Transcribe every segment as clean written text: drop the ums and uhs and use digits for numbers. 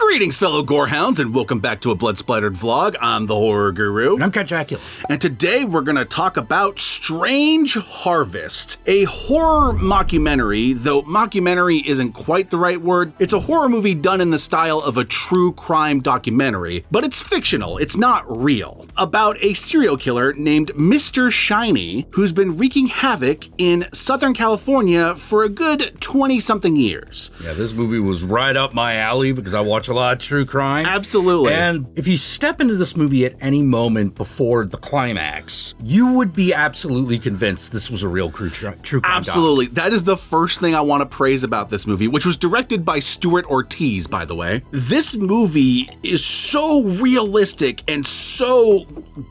Greetings, fellow gorehounds, and welcome back to a Blood Splattered vlog. I'm the Horror Guru. And I'm Count Jackula. And today we're going to talk about Strange Harvest, a horror mockumentary, though mockumentary isn't quite the right word. It's a horror movie done in the style of a true crime documentary, but it's fictional, it's not real, about a serial killer named Mr. Shiny, who's been wreaking havoc in Southern California for a good 20-something years. Yeah, this movie was right up my alley because I watch a lot of true crime. Absolutely. And if you step into this movie at any moment before the climax, you would be absolutely convinced this was a real true crime Absolutely. doc. That is the first thing I want to praise about this movie, which was directed by Stuart Ortiz, by the way. This movie is so realistic and so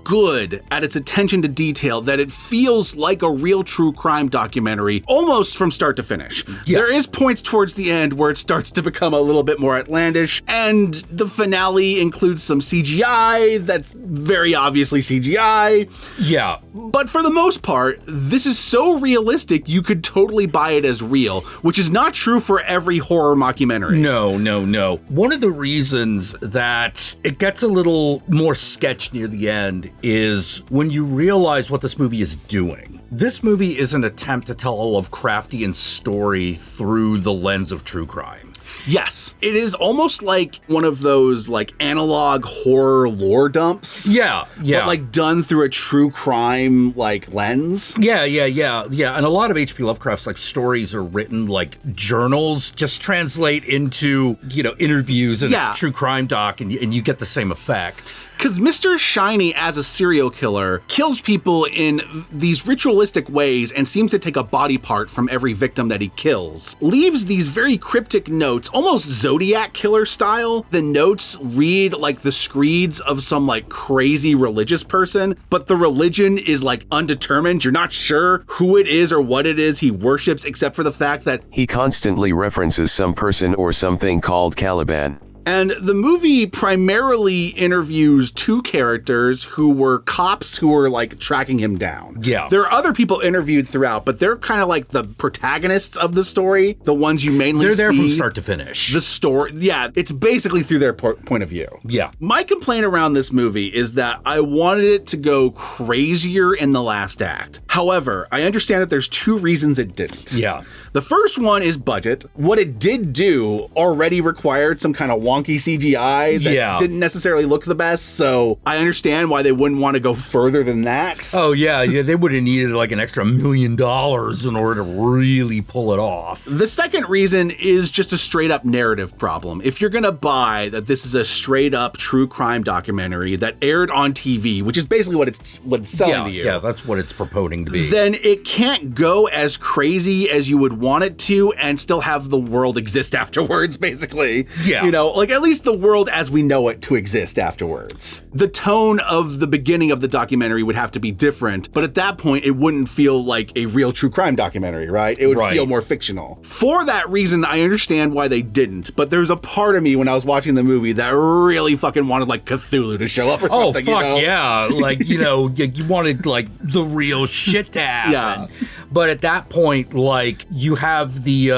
good at its attention to detail that it feels like a real true crime documentary, almost from start to finish. Yeah. There is points towards the end where it starts to become a little bit more outlandish, and the finale includes some CGI that's very obviously CGI. Yeah. But for the most part, this is so realistic you could totally buy it as real, which is not true for every horror mockumentary. No. One of the reasons that it gets a little more sketch near the end is when you realize what this movie is doing. This movie is an attempt to tell a Lovecraftian story through the lens of true crime. Yes, it is almost like one of those like analog horror lore dumps. Yeah. But like done through a true crime like lens. Yeah. And a lot of H.P. Lovecraft's like stories are written like journals, just translate into, interviews and a true crime doc, and you get the same effect. Because Mr. Shiny, as a serial killer, kills people in these ritualistic ways and seems to take a body part from every victim that he kills. Leaves these very cryptic notes, almost Zodiac killer style. The notes read like the screeds of some like crazy religious person, but the religion is like undetermined. You're not sure who it is or what it is he worships, except for the fact that he constantly references some person or something called Caliban. And the movie primarily interviews two characters who were cops who were like tracking him down. Yeah. There are other people interviewed throughout, but they're kind of like the protagonists of the story, the ones you mainly see. They're there from start to finish. The story, it's basically through their point of view. Yeah. My complaint around this movie is that I wanted it to go crazier in the last act. However, I understand that there's two reasons it didn't. Yeah. The first one is budget. What it did do already required some kind of wonky CGI that didn't necessarily look the best, so I understand why they wouldn't want to go further than that. Oh, yeah, they would have needed like an extra $1 million in order to really pull it off. The second reason is just a straight-up narrative problem. If you're gonna buy that this is a straight-up true crime documentary that aired on TV, which is basically what it's selling to you. Yeah, that's what it's purporting to be. Then it can't go as crazy as you would want it to and still have the world exist afterwards, basically. Yeah. At least the world as we know it to exist afterwards. The tone of the beginning of the documentary would have to be different, but at that point, it wouldn't feel like a real true crime documentary, right? It would feel more fictional. For that reason, I understand why they didn't, but there's a part of me when I was watching the movie that really fucking wanted like Cthulhu to show up or something. Oh, fuck yeah. Like, you wanted like the real shit to happen. Yeah. But at that point, like, you have the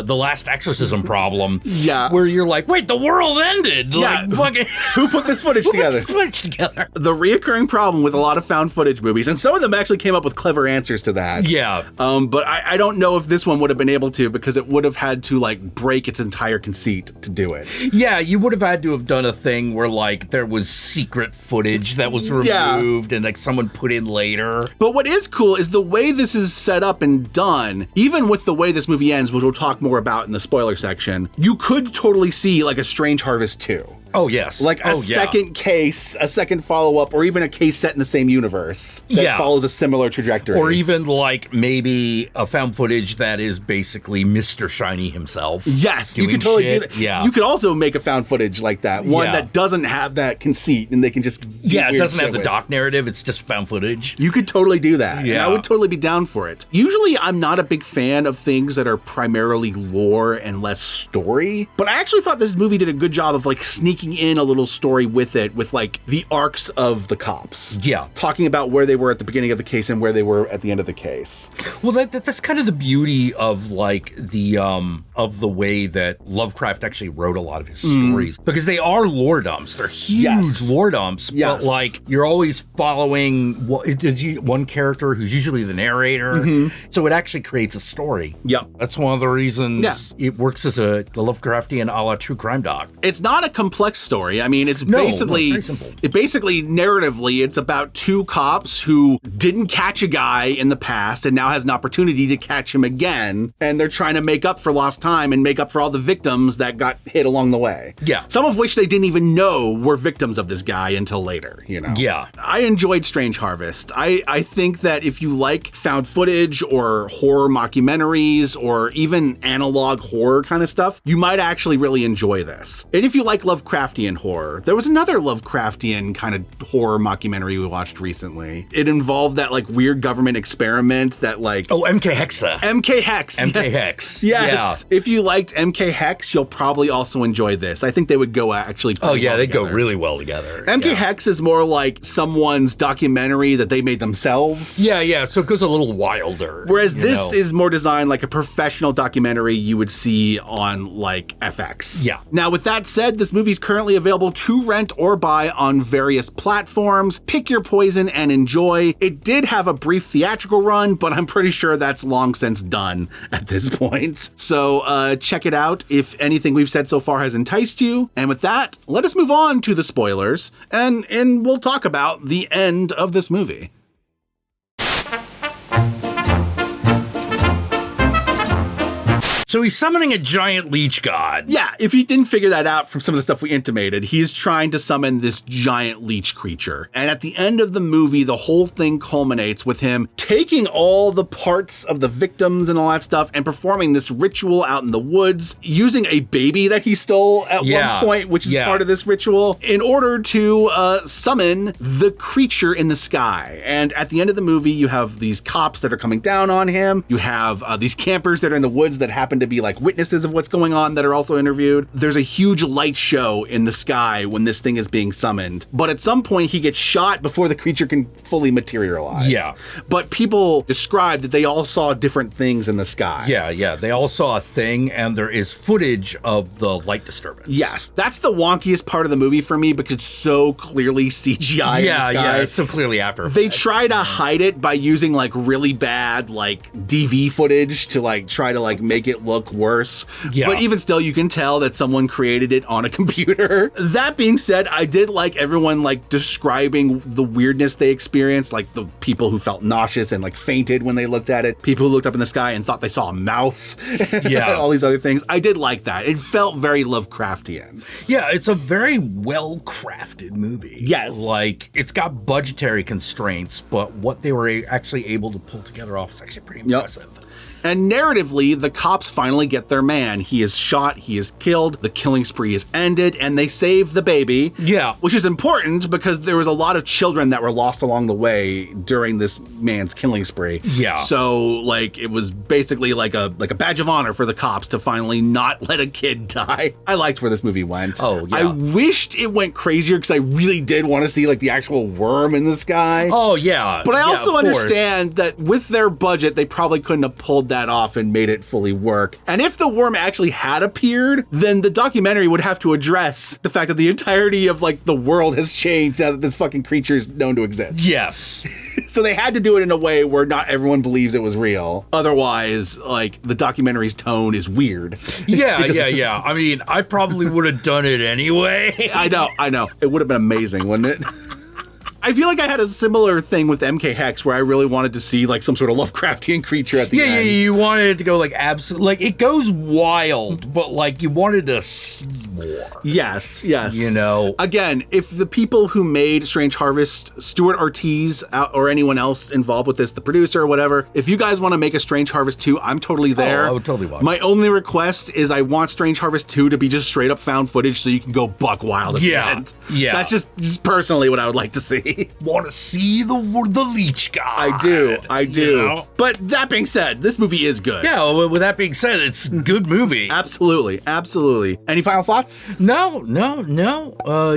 last exorcism problem. Yeah. Where you're like, wait, the world ended. Yeah. Like, fucking... Who put this footage together? The reoccurring problem with a lot of found footage movies, and some of them actually came up with clever answers to that. Yeah. But I don't know if this one would have been able to, because it would have had to like break its entire conceit to do it. Yeah, you would have had to have done a thing where like there was secret footage that was removed and like someone put in later. But what is cool is the way this is set up and done, even with the way this movie ends, which we'll talk more about in the spoiler section, you could totally see like a Strange Harvest 2. Oh, yes. Like a second case, a second follow-up, or even a case set in the same universe that follows a similar trajectory. Or even like maybe a found footage that is basically Mr. Shiny himself. Yes, you could totally do that. Yeah. You could also make a found footage like that, one that doesn't have that conceit and they can just it doesn't have the doc narrative, it's just found footage. You could totally do that. Yeah. And I would totally be down for it. Usually I'm not a big fan of things that are primarily lore and less story, but I actually thought this movie did a good job of like sneaking linking in a little story with it, with like the arcs of the cops. Yeah. Talking about where they were at the beginning of the case and where they were at the end of the case. Well, that's kind of the beauty of like the way that Lovecraft actually wrote a lot of his stories, because they are lore dumps. They're huge lore dumps, but like you're always following one character who's usually the narrator. So it actually creates a story. Yep. That's one of the reasons it works as the Lovecraftian a la true crime doc. It's not a complex story. I mean, it's basically very simple. Narratively, it's about two cops who didn't catch a guy in the past and now has an opportunity to catch him again, and they're trying to make up for lost time and make up for all the victims that got hit along the way. Yeah. Some of which they didn't even know were victims of this guy until later, you know? Yeah. I enjoyed Strange Harvest. I think that if you like found footage or horror mockumentaries or even analog horror kind of stuff, you might actually really enjoy this. And if you like Lovecraftian horror, there was another Lovecraftian kind of horror mockumentary we watched recently. It involved that like weird government experiment that like... Oh, MK Hexa. MK Hex. MK Hex. Yes. Yeah. If you liked MK Hex, you'll probably also enjoy this. I think they would go actually pretty well they together. go really well together. MK Hex is more like someone's documentary that they made themselves. Yeah, so it goes a little wilder. Whereas this is more designed like a professional documentary you would see on like FX. Yeah. Now, with that said, this movie's currently available to rent or buy on various platforms. Pick your poison and enjoy. It did have a brief theatrical run, but I'm pretty sure that's long since done at this point. So check it out if anything we've said so far has enticed you. And with that, let us move on to the spoilers, and we'll talk about the end of this movie. So he's summoning a giant leech god. Yeah, if you didn't figure that out from some of the stuff we intimated, he's trying to summon this giant leech creature. And at the end of the movie, the whole thing culminates with him taking all the parts of the victims and all that stuff and performing this ritual out in the woods, using a baby that he stole at one point, which is part of this ritual, in order to summon the creature in the sky. And at the end of the movie, you have these cops that are coming down on him. You have these campers that are in the woods that happen to be like witnesses of what's going on that are also interviewed. There's a huge light show in the sky when this thing is being summoned. But at some point he gets shot before the creature can fully materialize. Yeah. But people describe that they all saw different things in the sky. Yeah. They all saw a thing, and there is footage of the light disturbance. Yes. That's the wonkiest part of the movie for me because it's so clearly CGI in the sky. Yeah, it's so clearly After Effects. They try to hide it by using like really bad like DV footage to like try to like make it look worse. Yeah. But even still, you can tell that someone created it on a computer. That being said, I did like everyone like describing the weirdness they experienced, like the people who felt nauseous and like fainted when they looked at it, people who looked up in the sky and thought they saw a mouth, yeah, all these other things. I did like that. It felt very Lovecraftian. Yeah, it's a very well-crafted movie. Yes. Like, it's got budgetary constraints, but what they were actually able to pull together off is actually pretty impressive. Yep. And narratively, the cops finally get their man. He is shot, he is killed, the killing spree is ended, and they save the baby. Yeah. Which is important because there was a lot of children that were lost along the way during this man's killing spree. Yeah. So, like, it was basically like a badge of honor for the cops to finally not let a kid die. I liked where this movie went. Oh, yeah. I wished it went crazier because I really did want to see, like, the actual worm in the sky. Oh, yeah. But I also understand that with their budget, they probably couldn't have pulled that off and made it fully work. And if the worm actually had appeared, then the documentary would have to address the fact that the entirety of like the world has changed now that this fucking creature is known to exist. Yes. So they had to do it in a way where not everyone believes it was real. Otherwise, like, the documentary's tone is weird. Yeah. I mean, I probably would have done it anyway. I know. It would have been amazing, wouldn't it? I feel like I had a similar thing with MK Hex where I really wanted to see like some sort of Lovecraftian creature at the end. Yeah, you wanted it to go like absolute, like it goes wild, but like you wanted to see more. Yes. You know? Again, if the people who made Strange Harvest, Stuart Ortiz or anyone else involved with this, the producer or whatever, if you guys want to make a Strange Harvest 2, I'm totally there. Oh, I would totally watch. My only request is I want Strange Harvest 2 to be just straight up found footage so you can go buck wild at the end. Yeah. That's just personally what I would like to see. Want to see the leech guy? I do. You know? But that being said, this movie is good. Yeah, well, with that being said, it's a good movie. Absolutely. Any final thoughts? No.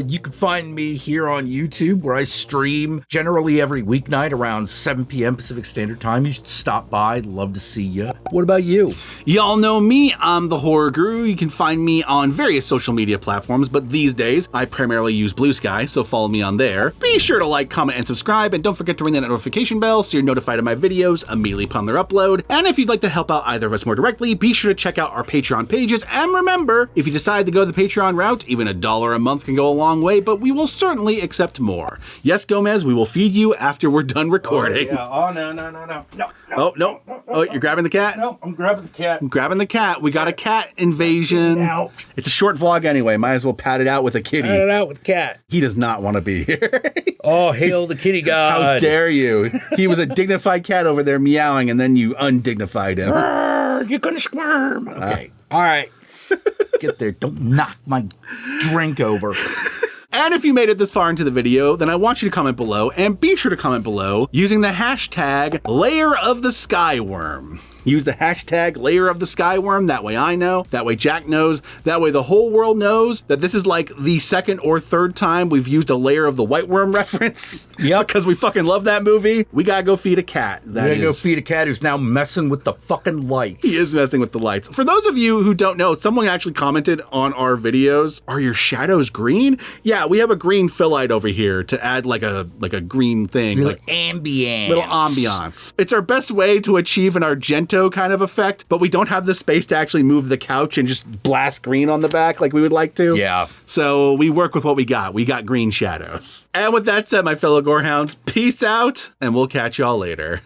You can find me here on YouTube where I stream generally every weeknight around 7 p.m. Pacific Standard Time. You should stop by. Love to see you. What about you? Y'all know me. I'm the Horror Guru. You can find me on various social media platforms, but these days I primarily use Blue Sky, so follow me on there. Be sure to like, comment, and subscribe, and don't forget to ring that notification bell so you're notified of my videos immediately upon their upload. And if you'd like to help out either of us more directly, be sure to check out our Patreon pages. And remember, if you decide to go the Patreon route, even $1 a month can go a long way, but we will certainly accept more. Yes, Gomez, we will feed you after we're done recording. Oh, yeah. Oh, no. No. Oh, you're grabbing the cat? No, I'm grabbing the cat. I'm grabbing the cat. We got a cat invasion. Ow. It's a short vlog anyway. Might as well pat it out with a kitty. Pat it out with the cat. He does not want to be here. Oh, hail the kitty god. How dare you? He was a dignified cat over there meowing, and then you undignified him. You're gonna squirm. Okay. All right. Get there. Don't knock my drink over. And if you made it this far into the video, then I want you to comment below, and be sure to comment below using the hashtag Layer of the Skyworm. Use the hashtag Layer of the Skyworm. That way I know. That way Jack knows. That way the whole world knows that this is like the second or third time we've used a Layer of the White Worm reference. Yep. Because we fucking love that movie. We gotta go feed a cat. We gotta go feed a cat who's now messing with the fucking lights. He is messing with the lights. For those of you who don't know, someone actually commented on our videos, are your shadows green? Yeah, we have a green fill light over here to add like a green thing. Little like ambience. Little ambiance. It's our best way to achieve an Argento kind of effect, but we don't have the space to actually move the couch and just blast green on the back like we would like to. Yeah. So we work with what we got. We got green shadows. And with that said, my fellow Gorehounds, peace out, and we'll catch y'all later.